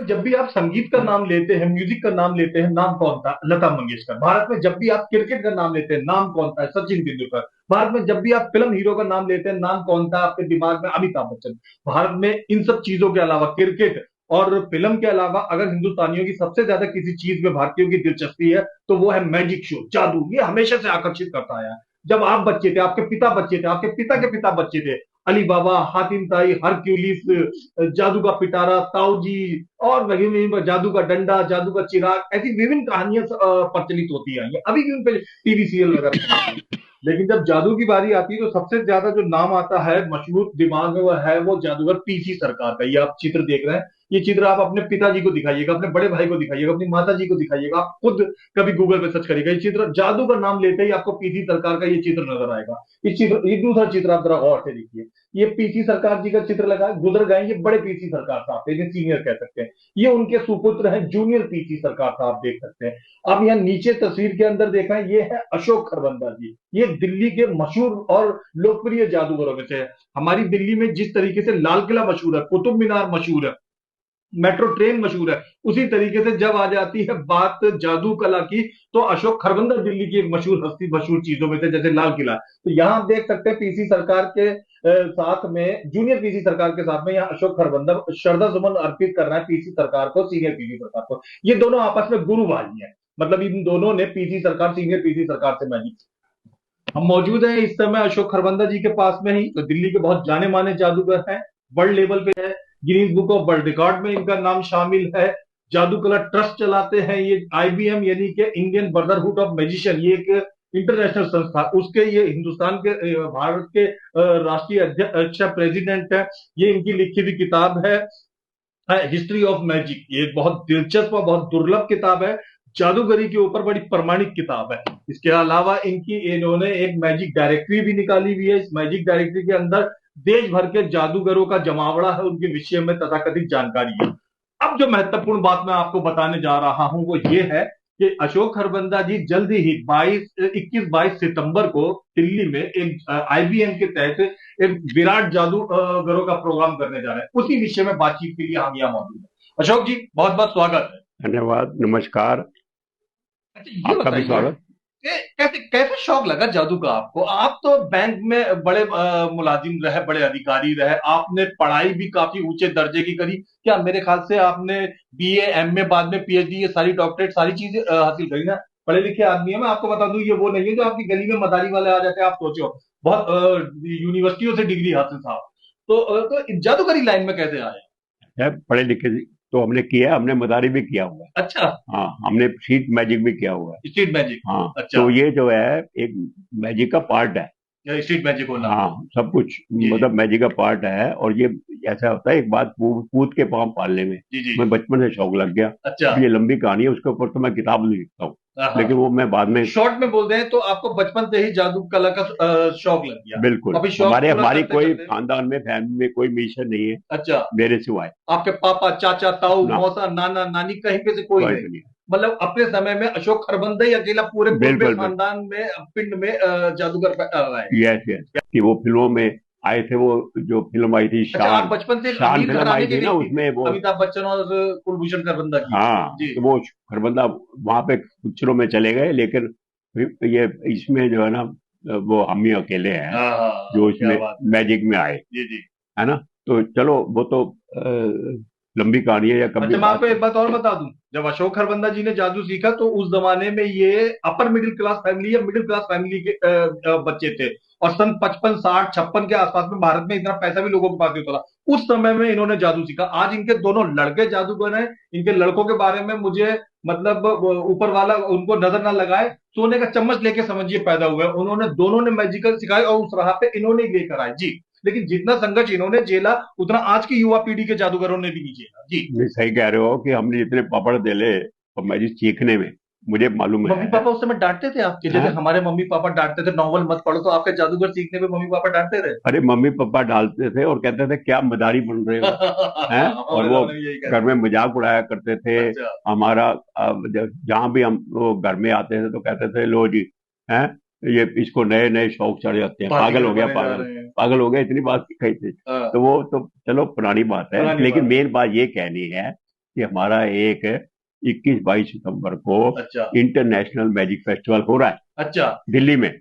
जब भी आप संगीत का नाम लेते हैं, म्यूजिक का नाम लेते हैं, नाम कौन था? लता मंगेशकर। भारत में जब भी आप क्रिकेट का नाम लेते हैं, नाम कौन था? सचिन तेंदुलकर। भारत में जब भी आप फिल्म हीरो का नाम लेते हैं, नाम कौन था आपके दिमाग में? अमिताभ बच्चन। भारत में इन सब चीजों के अलावा, क्रिकेट और फिल्म के अलावा, अगर हिंदुस्तानियों की सबसे ज्यादा किसी चीज में भारतीयों की दिलचस्पी है तो वो है मैजिक शो, जादू। ये हमेशा से आकर्षित करता आया है। जब आप बच्चे थे, आपके पिता बच्चे थे, आपके पिता के पिता बच्चे थे, अली बाबा, हातिम ताई, हरक्यूलिस, जादू का पिटारा, ताऊ जी, और वही जादू का डंडा, जादू का चिराग, ऐसी विभिन्न कहानियां प्रचलित होती आई हैं। अभी भी उन पे टीवी सीरियल वगैरह। लेकिन जब जादू की बारी आती है तो सबसे ज्यादा जो नाम आता है मशहूर दिमाग में, वो है वो जादूगर पीसी सरकार का। ये आप चित्र देख रहे हैं। ये चित्र आप अपने पिताजी को दिखाइएगा, अपने बड़े भाई को दिखाइएगा, अपनी माता जी को दिखाइएगा, आप खुद कभी गूगल पे सर्च करिएगा। ये चित्र, जादू का नाम लेते ही आपको पीसी सरकार का ये चित्र नजर आएगा। इस चित्र, ये दूसरा चित्र आप जरा गौर से देखिए। ये पीसी सरकार जी का चित्र लगा, गुजर गए, ये बड़े पीसी सरकार साहब थे, सीनियर कह सकते हैं। ये उनके सुपुत्र हैं, जूनियर पीसी सरकार साहब, देख सकते हैं। आप यहाँ नीचे तस्वीर के अंदर देख रहे हैं, ये है अशोक खरबंदा जी। ये दिल्ली के मशहूर और लोकप्रिय जादूगरों में से है। हमारी दिल्ली में जिस तरीके से लाल किला मशहूर है, कुतुब मीनार मशहूर है, मेट्रो ट्रेन मशहूर है, उसी तरीके से जब आ जाती है बात जादू कला की, तो अशोक खरबंदा दिल्ली की एक मशहूर हस्ती, मशहूर चीजों में से, जैसे लाल किला। तो यहाँ आप देख सकते हैं पीसी सरकार के साथ में, जूनियर पीसी सरकार के साथ में, यहाँ अशोक खरबंदा श्रद्धा सुमन अर्पित कर रहा है पीसी सरकार को, सीनियर पीसी सरकार को। ये दोनों आपस में गुरु भाई हैं। मतलब इन दोनों ने पीसी सरकार, सीनियर पीसी सरकार से मैजिक। हम मौजूद हैं इस समय अशोक खरबंदा जी के पास में ही, तो दिल्ली के बहुत जाने माने जादूगर हैं, वर्ल्ड लेवल पे है, Guinness book of world record में इनका नाम शामिल है। जादू कला ट्रस्ट चलाते हैं ये, आईबीएम यानी कि इंडियन ब्रदरहुड ऑफ मैजिशियन, ये एक इंटरनेशनल संस्था, उसके ये हिंदुस्तान के, भारत के राष्ट्रीय अध्यक्ष प्रेसिडेंट है। ये इनकी लिखी हुई किताब है हिस्ट्री ऑफ मैजिक। ये एक बहुत दिलचस्प और बहुत दुर्लभ किताब है, जादूगरी के ऊपर बड़ी प्रमाणिक किताब है। इसके अलावा इन्होंने एक मैजिक डायरेक्टरी भी निकाली हुई है। इस मैजिक डायरेक्टरी के अंदर देश भर के जादूगरों का जमावड़ा है, उनके विषय में तथाकथित जानकारी है। अब जो महत्वपूर्ण बात मैं आपको बताने जा रहा हूं वो ये है कि अशोक खरबंदा जी जल्दी ही 21-22 सितंबर को दिल्ली में एक आईबीएम के तहत एक विराट जादूगरों का प्रोग्राम करने जा रहे हैं। उसी विषय में बातचीत के लिए हम यहाँ मौजूद हैं। अशोक जी, बहुत बहुत स्वागत है। धन्यवाद, नमस्कार। अच्छा, ये आपका भी बताइए स्वागत। कि कैसे कैसे शौक लगा जादू का आपको? आप तो बैंक में बड़े मुलाजिम रहे, बड़े अधिकारी रहे, आपने पढ़ाई भी काफी ऊंचे दर्जे की करी। क्या मेरे ख्याल से आपने बीए, एमए, बाद में पीएचडी, ये सारी डॉक्टरेट, सारी चीजें हासिल करी ना? पढ़े लिखे आदमी है। मैं आपको बता दूं, ये वो नहीं है जो आपकी गली में मदारी वाले आ जाते हैं, आप सोचो। बहुत यूनिवर्सिटियों से डिग्री हासिल था। तो जादूगरी लाइन में कैसे आए? है पढ़े लिखे तो हमने किया है, हमने मदारी भी किया हुआ है। अच्छा। हाँ, हमने शीट मैजिक भी किया हुआ है। Street magic. हाँ, अच्छा। तो ये जो है एक मैजिक का पार्ट है। स्ट्रीट मैजिक होना। हाँ, सब कुछ जी जी। मतलब मैजिक का पार्ट है। और ये ऐसा होता है, एक बात कूद के पाँव पालने में जी जी। मैं बचपन से शौक लग गया। अच्छा। अब ये लंबी कहानी है, उसके ऊपर तो मैं किताब नहीं लिखता हूँ, हाँ, लेकिन वो मैं बाद में। शॉर्ट में बोल दें तो आपको बचपन से ही जादू कला का शौक लग गया। बिल्कुल, अभी शौक हमारे पूरा हमारी करते कोई करते। खानदान में, फैमिली में कोई म्यूजिशियन नहीं है अच्छा। मेरे सिवाय। आपके पापा, चाचा, ताऊ, ना, मौसा, नाना, नानी कहीं पे से कोई कोई नहीं? भी नहीं। मतलब अपने समय में अशोक खरबंदा ही अकेला पूरे कुनबे बिल्कुल बिल्कुल। खानदान में, पिंड में जादूगर रहा है। यस यस, कि वो फिल्मों में आए थे। वो जो फिल्म आई थी अच्छा, आप शान, बचपन से एक शान अमीर फिल्म घराने आई के थी ना, व्यक्ति थे, उसमें वो। अमिताभ बच्चन और कुलभूषण खरबंदा की। हाँ, जी। तो वो खरबंदा वहां पे पिक्चरों में चले गए, लेकिन फिर ये इसमें जो है ना, वो हम ही अकेले हैं हाँ हाँ जो हाँ, क्या इसमें बात। मैजिक में आए, जी जी। है ना। तो चलो, वो तो लंबी कहानी है, या कभी अच्छा, मैं बात आपको एक कर। बात और बता दूं। जब अशोक खरबंदा जी ने जादू सीखा तो उस जमाने में ये अपर मिडिल क्लास फैमिली या मिडिल क्लास फैमिली के बच्चे थे। और सन 55, 60, 56 के आसपास में भारत में इतना पैसा भी लोगों के पास नहीं होता था। उस समय में इन्होंने जादू सीखा। आज इनके दोनों लड़के जादूगर हैं। इनके लड़कों के बारे में मुझे, मतलब ऊपर वाला उनको नजर ना लगाए, सोने का चम्मच लेके समझिए पैदा हुए। उन्होंने, दोनों ने मैजिकल सिखाई और उस राह पे इन्होंने ही लेकर आए जी। लेकिन जितना संघर्ष इन्होंने झेला, उतना आज की युवा पीढ़ी के जादूगरों ने भी नहीं झेला जी। नहीं, सही कह रहे हो कि हमने जितने पापड़ बेले और मैजिक सीखने में, मुझे मालूम मम्मी है। पापा उस समय डांटते थे आपके? जैसे हैं? हमारे मम्मी पापा डांटते थे नॉवल मत पढ़ो, तो आपके जादूगर सीखने पे मम्मी पापा डांटते थे? अरे, मम्मी पापा डालते थे और कहते थे क्या मदारी बन रहे हो, हैं। और हमारे वो सामने भी यही घर कहते में थे। मजाक उड़ाया करते थे अच्छा। हमारा। जहाँ भी हम वो घर में आते थे तो कहते थे, लो जी, हैं, ये इसको नए नए शौक चढ़ जाते हैं, पागल बाजीगर हो गया, बने जा पागल रहे हैं। पागल हो गया, इतनी बात सिखाई थी। हाँ, तो वो तो चलो पुरानी बात है, पुरानी लेकिन बात है। मेन बात ये कहनी है कि हमारा एक 21-22 सितंबर को अच्छा इंटरनेशनल मैजिक फेस्टिवल हो रहा है अच्छा दिल्ली में।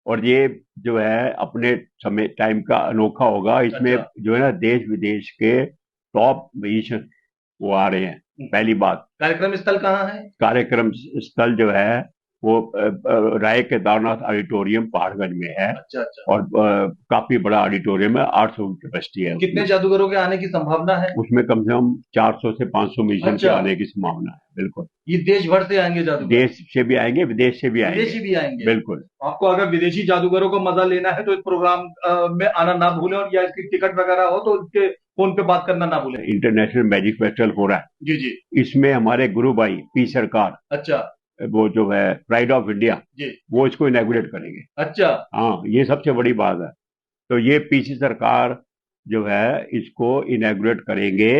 और ये जो है अपने समय टाइम का अनोखा होगा। इसमें अच्छा। जो है ना देश विदेश के टॉप म्यूजिशियन वो आ रहे हैं। पहली बात, कार्यक्रम स्थल कहाँ है? कार्यक्रम स्थल जो है वो राय केदारनाथ ऑडिटोरियम पहाड़गंज में है। अच्छा अच्छा। और काफी बड़ा ऑडिटोरियम है, 800 कैपेसिटी है कितने उसमें। जादूगरों के आने की संभावना है? उसमें कम से कम 400 से 500 म्यूजिशियन के अच्छा, आने की संभावना है, बिल्कुल। ये देश भर से आएंगे जादूगर? देश से भी आएंगे, विदेश से भी आएंगे, विदेशी भी आएंगे? बिल्कुल। आपको अगर विदेशी जादूगरों को मजा लेना है तो इस प्रोग्राम में आना ना भूलें, और या इसकी टिकट वगैरह हो तो इसके फोन पे बात करना ना भूलें। इंटरनेशनल मैजिक फेस्टिवल हो रहा है। जी जी। इसमें हमारे गुरु भाई पी सरकार, अच्छा वो जो है प्राइड ऑफ इंडिया, जी। वो इसको इनॉग्रेट करेंगे। अच्छा हाँ, ये सबसे बड़ी बात है। तो ये पीसी सरकार जो है इसको इनॉग्रेट करेंगे।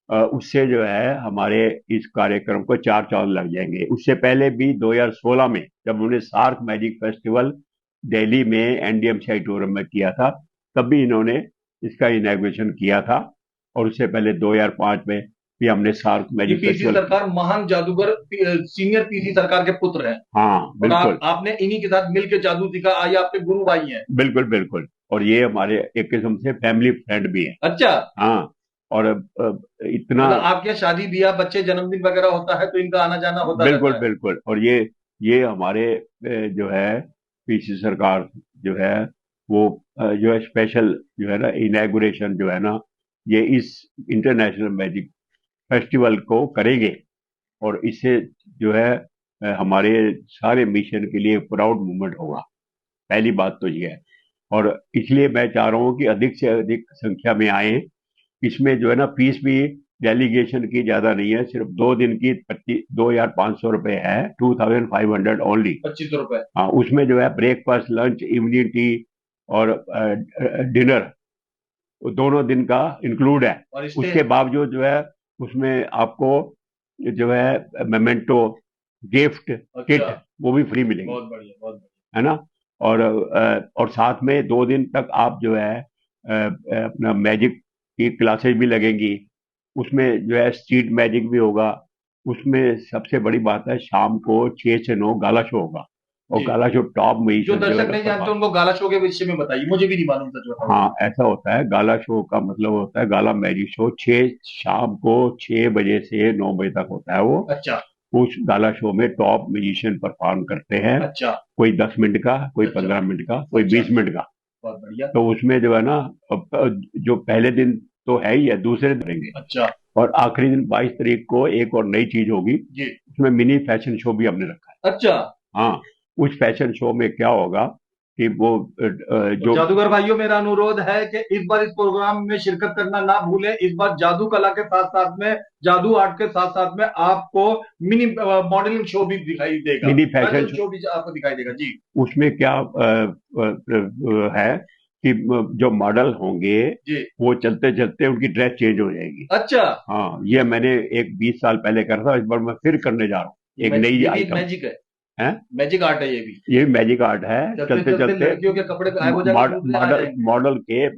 उससे जो है हमारे इस कार्यक्रम को चार चांद लग जाएंगे। उससे पहले भी 2016 में जब उन्होंने सार्क मैजिक फेस्टिवल दिल्ली में एनडीएमसी ऑडिटोरियम में किया था, तब भी इन्होंने इसका इनॉग्रेशन किया था। और उससे पहले 2005 में भी हमने सार्क ये मैजिक पीसी फेस्टिवल। सरकार महान जादूगर सीनियर पीसी सरकार के पुत्र हैं, हाँ, और बिल्कुल आपने इन्हीं के साथ मिलकर जादू सीखा, ये आपके गुरु भाई हैं? बिल्कुल बिल्कुल। और ये हमारे एक किस्म से फैमिली फ्रेंड भी है। अच्छा, हाँ। और इतना, मतलब आपके यहाँ शादी ब्याह बच्चे जन्मदिन वगैरह होता है तो इनका आना जाना होता बिल्कुल रहता है? बिल्कुल। और ये हमारे जो है पीसी सरकार जो है वो जो है स्पेशल जो है ना इनॉग्रेशन जो है ना, ये इस इंटरनेशनल मैजिक फेस्टिवल को करेंगे। और इससे जो है हमारे सारे मिशन के लिए प्राउड मूवमेंट होगा। पहली बात तो ये है। और इसलिए मैं चाह रहा हूँ कि अधिक से अधिक संख्या में आए। इसमें जो है ना फीस भी डेलीगेशन की ज्यादा नहीं है, सिर्फ 2 दिन की 2500 रुपये है, 2500 ओनली। 2500 रुपए? हाँ, उसमें जो है ब्रेकफास्ट, लंच, इवनिंग टी और डिनर दोनों दिन का इंक्लूड है। और स्टे? उसके बावजूद जो है उसमें आपको जो है मेमेंटो, गिफ्ट, अच्छा, किट वो भी फ्री मिलेगी, बहुत बढ़िया बहुत बढ़िया। है ना। और साथ में 2 दिन तक आप जो है अपना मैजिक की क्लासेस भी लगेंगी। उसमें जो है स्ट्रीट मैजिक भी होगा। उसमें सबसे बड़ी बात है, शाम को 6 से 9 गाला शो होगा। और जी, गाला शो टॉप जो म्यूजिशियन जो है दर्शक ना नहीं जानते परफॉर्म। उनको गाला शो के विषय में बताइए, मुझे भी नहीं मालूम, सच बताऊं हाँ, तो। ऐसा होता है। गाला शो का मतलब होता है, गाला मैजिक शो शाम को 6 बजे से 9 बजे तक होता है वो। अच्छा उस गाला शो में टॉप म्यूजिशियन परफॉर्म करते हैं। अच्छा कोई 10 मिनट का, कोई अच्छा 15 मिनट का, कोई अच्छा। 20 मिनट का। बहुत बढ़िया। तो उसमें जो है ना जो पहले दिन तो है ही है, दूसरे दिन करेंगे। अच्छा और आखिरी दिन 22 तारीख को एक और नई चीज होगी। जी। उसमें मिनी फैशन शो भी हमने रखा है। अच्छा, हाँ, उस फैशन शो में क्या होगा कि वो तो जो जादूगर भाइयों, मेरा अनुरोध है कि इस बार इस प्रोग्राम में शिरकत करना ना भूलें। इस बार जादू कला के साथ साथ में, जादू आर्ट के साथ साथ में आपको मिनी मॉडलिंग शो भी दिखाई देगा, mini fashion fashion show, show भी आपको दिखाई देगा जी। उसमें क्या है कि जो मॉडल होंगे जी। वो चलते चलते उनकी ड्रेस चेंज हो जाएगी। अच्छा, हाँ, ये मैंने एक 20 साल पहले करा था, इस बार मैं फिर करने जा रहा हूँ, एक नई ये भी एक आइटम मैजिक है? है। मैजिक आर्ट है ये भी? ये मैजिक आर्ट है। चलते चलते चलते चलते लड़कियों के कपड़े गायब हो जाएंगे, दूसरे आ मॉडल जाएंगे? मॉडल के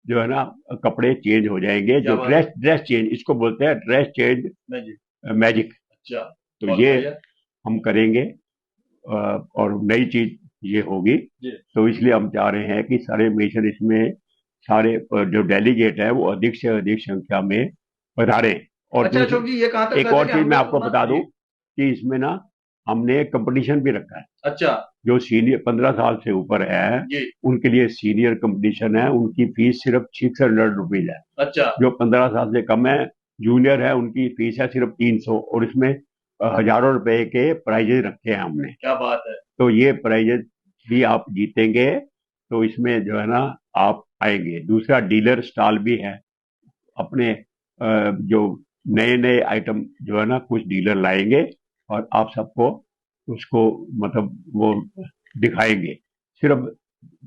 जो है ना कपड़े चेंज हो जाएंगे। क्या जो बात ड्रेस है। ड्रेस चेंज इसको बोलते हैं, ड्रेस चेंज मैजिक। मैजिक। अच्छा, तो बहुत ये बढ़िया हम करेंगे। और नई चीज ये होगी। जी। तो इसलिए हम चाह रहे हैं कि सारे मिशन इसमें, सारे जो डेलीगेट है वो अधिक से अधिक संख्या में पधारे। और अच्छा दूसरी अशोक जी, ये कहाँ तक एक सच है और कि चीज हम मैं लोग आपको बता दूं जी? कि इसमें ना हमने कंपटीशन भी रखा है। अच्छा जो सीनियर 15 साल से ऊपर है जी। उनके लिए सीनियर कंपटीशन है। उनकी फीस सिर्फ 600 रुपीज है। अच्छा जो 15 साल से कम है, जूनियर है, उनकी फीस है सिर्फ 300। और इसमें हजारों रुपए के प्राइजेज रखे हैं हमने। क्या बात है। तो ये प्राइजेज भी आप जीतेंगे। तो इसमें जो है ना आप आएंगे। दूसरा, डीलर स्टॉल भी है। अपने जो नए नए आइटम जो है ना कुछ डीलर लाएंगे और आप सबको उसको मतलब वो दिखाएंगे। सिर्फ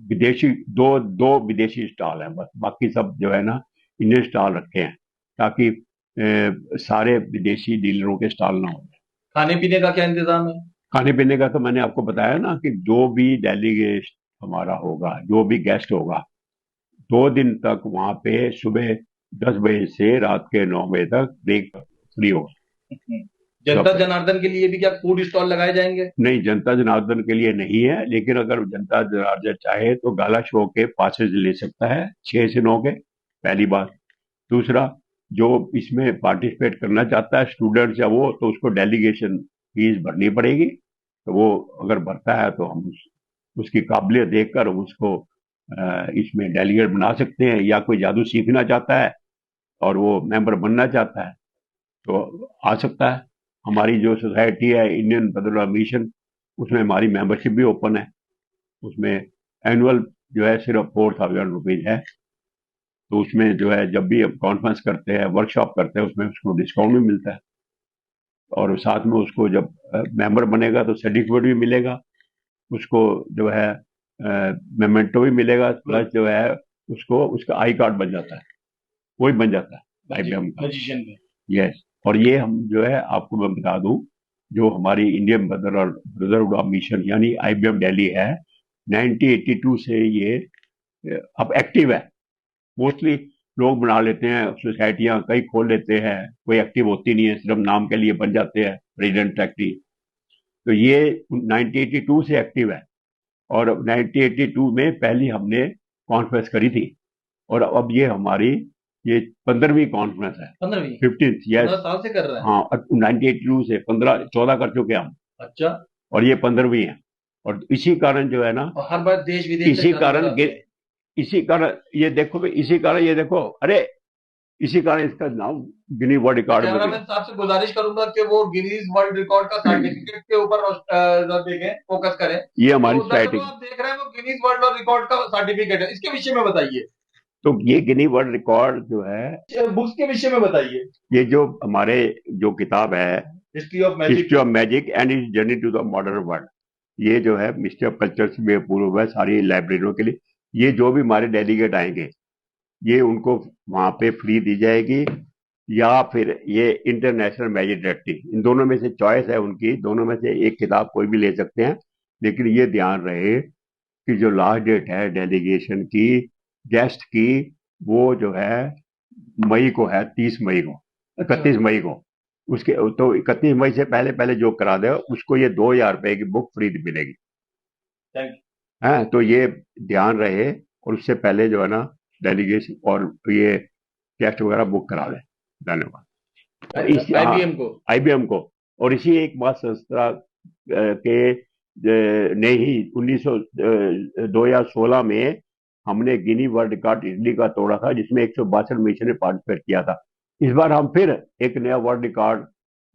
विदेशी दो दो विदेशी स्टॉल हैं बस, बाकी सब जो है ना इंडियन स्टॉल रखे हैं, ताकि सारे विदेशी डीलरों के स्टॉल ना हो। खाने पीने का क्या इंतजाम है? खाने पीने का तो मैंने आपको बताया ना कि जो भी डेलीगेट हमारा होगा, जो भी गेस्ट होगा, 2 दिन तक वहां पे सुबह 10 बजे से रात के 9 बजे तक ब्रेक। फ्री होगा। जनता जनार्दन के लिए भी क्या फूड स्टॉल लगाए जाएंगे? नहीं, जनता जनार्दन के लिए नहीं है, लेकिन अगर जनता जनार्दन चाहे तो गाला शो के पासेज ले सकता है 6 से 9 के, पहली बात। दूसरा, जो इसमें पार्टिसिपेट करना चाहता है स्टूडेंट्स या वो, तो उसको डेलीगेशन फीस भरनी पड़ेगी। तो वो अगर भरता है तो हम उसकी काबिलियत देखकर हम उसको इसमें डेलीगेट बना सकते हैं। या कोई जादू सीखना चाहता है और वो मेंबर बनना चाहता है तो आ सकता है। हमारी जो सोसाइटी है इंडियन बदरौला मिशन, उसमें हमारी मेंबरशिप भी ओपन है। उसमें एनुअल जो है सिर्फ 4000 रुपीज है। तो उसमें जो है जब भी हम कॉन्फ्रेंस करते हैं, वर्कशॉप करते हैं, उसमें उसको डिस्काउंट भी मिलता है। और साथ में उसको जब मेंबर बनेगा तो सर्टिफिकेट भी मिलेगा, उसको जो है मेमेंटो भी मिलेगा, प्लस जो है उसको उसका आई कार्ड बन जाता है, वही बन जाता है IBM का। मैजिशियन में। यस। और ये हम जो है आपको मैं बता दूं, जो हमारी इंडियन ब्रदरहुड ऑफ मिशन यानी IBM दिल्ली है, 1982 से ये अब एक्टिव है। मोस्टली लोग बना लेते हैं सोसाइटियां, कई खोल लेते हैं, कोई एक्टिव होती नहीं है, सिर्फ नाम के लिए बन जाते हैं प्रेसिडेंट एक्टिव। तो ये 1982 से एक्टिव है। और 1982 में पहली हमने कॉन्फ्रेंस करी थी, और अब ये हमारी ये 15वीं कॉन्फ्रेंस है। 15वीं? 15th, yes. 15 साल से कर रहे हैं? हाँ, 1982 से 15 14 कर चुके हैं हम। अच्छा। और ये 15वीं है। और इसी कारण जो है ना, और हर बार देश विदेश से इसी छात्र कारण आते हैं। इसी कारण ये देखो भाई, इसी कारण ये देखो, अरे इसी कारण इसका नाम गिनी वर्ल्ड मैं रिकॉर्ड में कैमरामैन गया। साहब से गुजारिश करूंगा कि वो गिनीज वर्ल्ड रिकॉर्ड का सर्टिफिकेट के ऊपर देखें, फोकस करें। ये हमारी तो सोसाइटी, दर्शकों, आप देख रहे हैं वो गिनीज वर्ल्ड रिकॉर्ड का सर्टिफिकेट है, इसके विषय में बताइए। तो ये गिनी वर्ल्ड रिकॉर्ड जो है, बुक्स के विषय में बताइए। ये जो हमारे जो किताब है history of magic. History of magic and is journey to the modern world, ये जो है मिनिस्ट्री ऑफ कल्चर से भी अप्रूव है सारी लाइब्रेरियों के लिए। ये जो भी हमारे डेलीगेट आएंगे, ये उनको वहां पे फ्री दी जाएगी, या फिर ये इंटरनेशनल मैजिक डायरेक्टिव, इन दोनों में से चॉइस है उनकी, दोनों में से एक किताब कोई भी ले सकते हैं। लेकिन ये ध्यान रहे कि जो लास्ट डेट है डेलीगेशन की, गेस्ट की, वो जो है मई को है, 30 मई को, 31 मई को। उसके तो 31 मई से पहले पहले जो करा दे उसको ये 2000 रुपए की बुक फ्री मिलेगी। थैंक है, तो ये ध्यान रहे। और उससे पहले जो है ना डेलीगेशन और ये टेस्ट वगैरह बुक करा दें। धन्यवाद। और इस यू। IBM को। IBM को। और इसी एक बात संस्था के ने ही 2016 में हमने गिनी वर्ल्ड रिकॉर्ड इटली का तोड़ा था, जिसमें 162 मिशन ने पार्टिसिपेट किया था। इस बार हम फिर एक नया वर्ल्ड रिकॉर्ड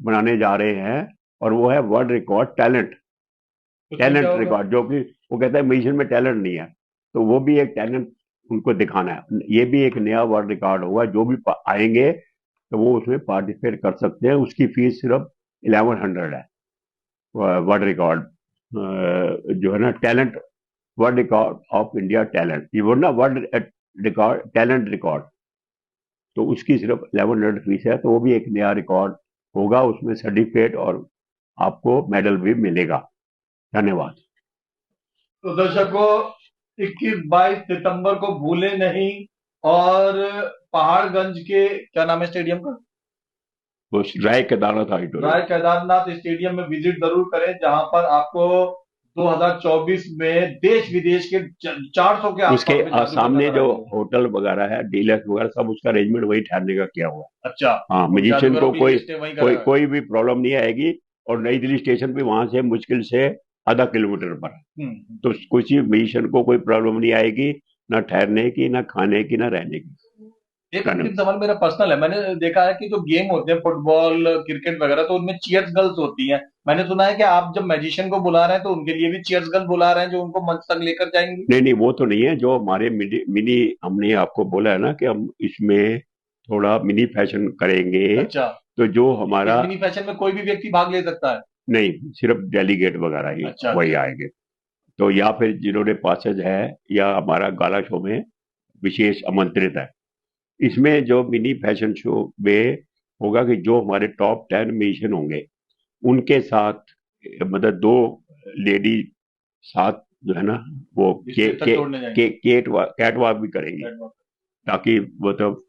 बनाने जा रहे हैं, और वो है वर्ल्ड रिकॉर्ड टैलेंट। उसमें क्या होगा? रिकॉर्ड, जो कि वो कहता है म्यूजिशियन में टैलेंट नहीं है, तो वो भी एक टैलेंट उनको दिखाना है। ये भी एक नया वर्ल्ड रिकॉर्ड होगा, जो भी आएंगे तो वो उसमें पार्टिसिपेट कर सकते हैं। उसकी फीस सिर्फ 1100 है। वर्ल्ड रिकॉर्ड जो है ना, talent, world record of India talent, ये वो ना वर्ल्ड रिकॉर्ड टैलेंट रिकॉर्ड, तो उसकी सिर्फ 1100 फीस है। तो वो भी एक नया रिकॉर्ड होगा, उसमें सर्टिफिकेट और आपको मेडल भी मिलेगा। धन्यवाद। तो दर्शकों, 21-22 सितंबर को भूले नहीं। और पहाड़गंज के क्या नाम है स्टेडियम का? वो राय केदारनाथ ऑडिटोरियम। राय केदारनाथ स्टेडियम में विजिट जरूर करें, जहां पर आपको 2024 में देश विदेश के 400 के उसके आसपास में जादूगर सामने नजर जो आएंगे। होटल वगैरह है, डीलक्स वगैरह, सब उसका अरेंजमेंट वही ठहरने का किया हुआ है। अच्छा। हाँ, वो म्यूजिशियन जादूगरों को की कोई स्टे वहीं कोई करा है। कोई भी प्रॉब्लम नहीं आएगी। और नई दिल्ली स्टेशन पे वहां से मुश्किल से आधा किलोमीटर पर है। तो किसी म्यूजिशियन को कोई प्रॉब्लम नहीं आएगी, ना ठहरने की, ना खाने की, ना रहने की। एक अंतिम धन्यवाद। सवाल मेरा पर्सनल है। मैंने देखा है कि जो गेम होते हैं फुटबॉल क्रिकेट वगैरह, तो उनमें चीयर्स गर्ल्स होती हैं। मैंने सुना है कि आप जब मैजिशियन को बुला रहे हैं तो उनके लिए भी चीयर्स गर्ल बुला रहे हैं, जो उनको मंच तक लेकर जाएंगी। नहीं नहीं, वो तो नहीं है। जो हमारे मिनी मिनी हमने आपको बोला है ना कि हम इसमें थोड़ा मिनी फैशन करेंगे, अच्छा। तो जो इस हमारा, मिनी फैशन में कोई भी व्यक्ति भाग ले सकता है? नहीं, सिर्फ डेलीगेट वगैरह ही अच्छा वही अच्छा। आएंगे। तो या फिर जिन्होंने पासेज है, या हमारा गाला शो में विशेष आमंत्रित है। इसमें जो मिनी फैशन शो में होगा कि जो हमारे टॉप 10 म्यूजिशियन होंगे, उनके साथ मतलब दो लेडी साथ जो है ना, वो स्टेज तक छोड़ने जाएंगे। कैट वॉक भी करेंगे, ताकि मतलब